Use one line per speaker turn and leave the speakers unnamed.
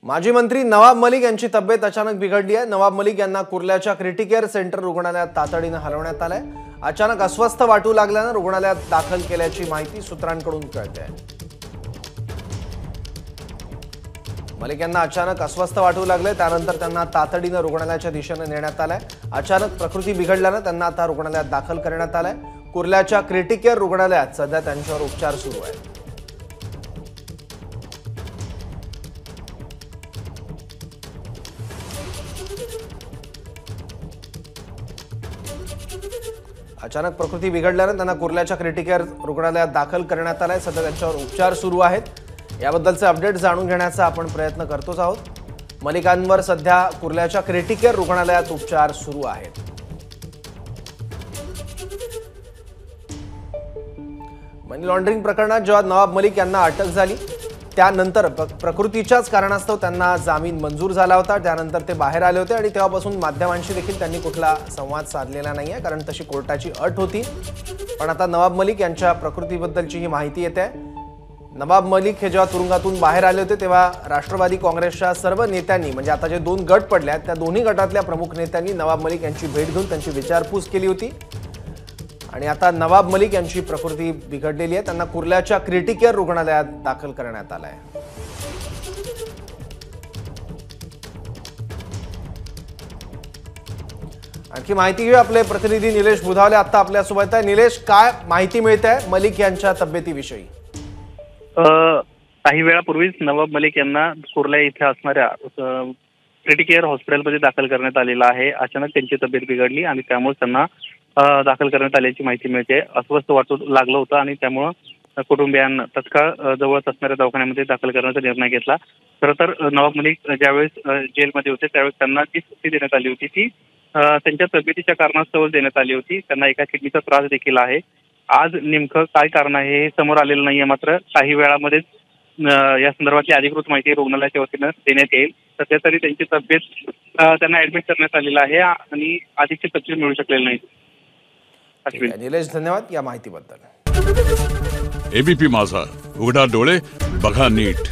माजी मंत्री नवाब मलिक यांची तब्येत अचानक बिघडली आहे। नवाब मलिक यांना कुर्ल्याच्या क्रिटिकेअर सेंटर रुग्णालयात तातडीने हलवण्यात आले। अचानक अस्वस्थ वाटू लागल्याने रुग्णालयात दाखल केल्याची माहिती सूत्रांकडून कळते आहे। मलिक यांना अचानक अस्वस्थ वाटू लागले, त्यानंतर त्यांना तातडीने रुग्णालयाच्या दिशेने नेण्यात आले। अचानक प्रकृती बिघडल्याने त्यांना आता रुग्णालयात दाखल करण्यात आले। कुर्ल्याच्या क्रिटिकेअर रुग्णालयात सध्या त्यांच्यावर उपचार सुरू आहेत। अचानक प्रकृती बिघडल्याने त्यांना कुर्ल्याच्या क्रिटिकेअर रुग्णालयात दाखल करण्यात आले। सध्या त्यांच्यावर उपचार सुरू आहेत। याबद्दलचे अपडेट जाणून घेण्याचा आपण प्रयत्न करतोच आहोत। मलिकांवर सध्या कुर्ल्याच्या क्रिटिकेअर रुग्णालयात उपचार सुरू आहेत। मनी लॉन्ड्रिंग प्रकरणात जेव्हा नवाब मलिक यांना अटक झाली त्यानंतर प्रकृतीच्याच कारणास्तव त्यांना जामीन मंजूर झाला होता। त्यानंतर ते बाहेर आले होते आणि तेव्हापासून माध्यमांशी देखील त्यांनी कुठला संवाद साधलेला नाहीये, कारण तशी कोर्टाची अट होती। पण आता नवाब मलिक यांच्या प्रकृतीबद्दलची ही माहिती येते आहे। नवाब मलिक हे जेव्हा तुरुंगातून बाहेर आले होते तेव्हा राष्ट्रवादी काँग्रेसच्या सर्व नेत्यांनी, म्हणजे आता जे दोन गट पडले आहेत त्या दोन्ही गटातल्या प्रमुख नेत्यांनी नवाब मलिक यांची भेट घेऊन त्यांची विचारपूस केली होती। आणि आता नवाब मलिक यांची प्रकृती बिघडलेली आहे। त्यांना कुर्ल्याच्या क्रिटिकेअर रुग्णालयात दाखल करण्यात आलं आहे। आणखी माहिती घेऊ, आपले प्रतिनिधी निलेश बुधावले आता आपल्या सोबत आहे। निलेश, काय माहिती मिळते आहे मलिक यांच्या तब्येतीविषयी?
काही वेळापूर्वीच नवाब मलिक यांना कुर्ला इथे असणाऱ्या क्रिटिकेअर हॉस्पिटलमध्ये दाखल करण्यात आलेला आहे। अचानक त्यांची तब्येत बिघडली आणि त्यामुळे त्यांना दाखल करण्यात आल्याची माहिती मिळते। अस्वस्थ वाटू लागलं होतं आणि त्यामुळे कुटुंबियांना तत्काळ जवळच असणाऱ्या दवाखान्यामध्ये दाखल करण्याचा निर्णय घेतला। खरं तर नवाब मलिक ज्यावेळेस जेलमध्ये होते त्यावेळेस त्यांना जी सुट्टी देण्यात आली होती ती त्यांच्या तब्येतीच्या कारणास्तव देण्यात आली होती। त्यांना एका किडनीचा त्रास देखील आहे। आज नेमकं काय कारण आहे हे समोर आलेलं नाहीये, मात्र काही वेळामध्येच या संदर्भातली अधिकृत माहिती रुग्णालयाच्या वतीनं देण्यात येईल। सध्या तरी त्यांची तब्येत त्यांना ऍडमिट करण्यात आलेलं आहे आणि अधिकचे तपशील मिळू शकलेले नाहीत।
निलेश, धन्यवाद या माहितीबद्दल।
एबीपी माझा, उघडा डोळे बघा नीट।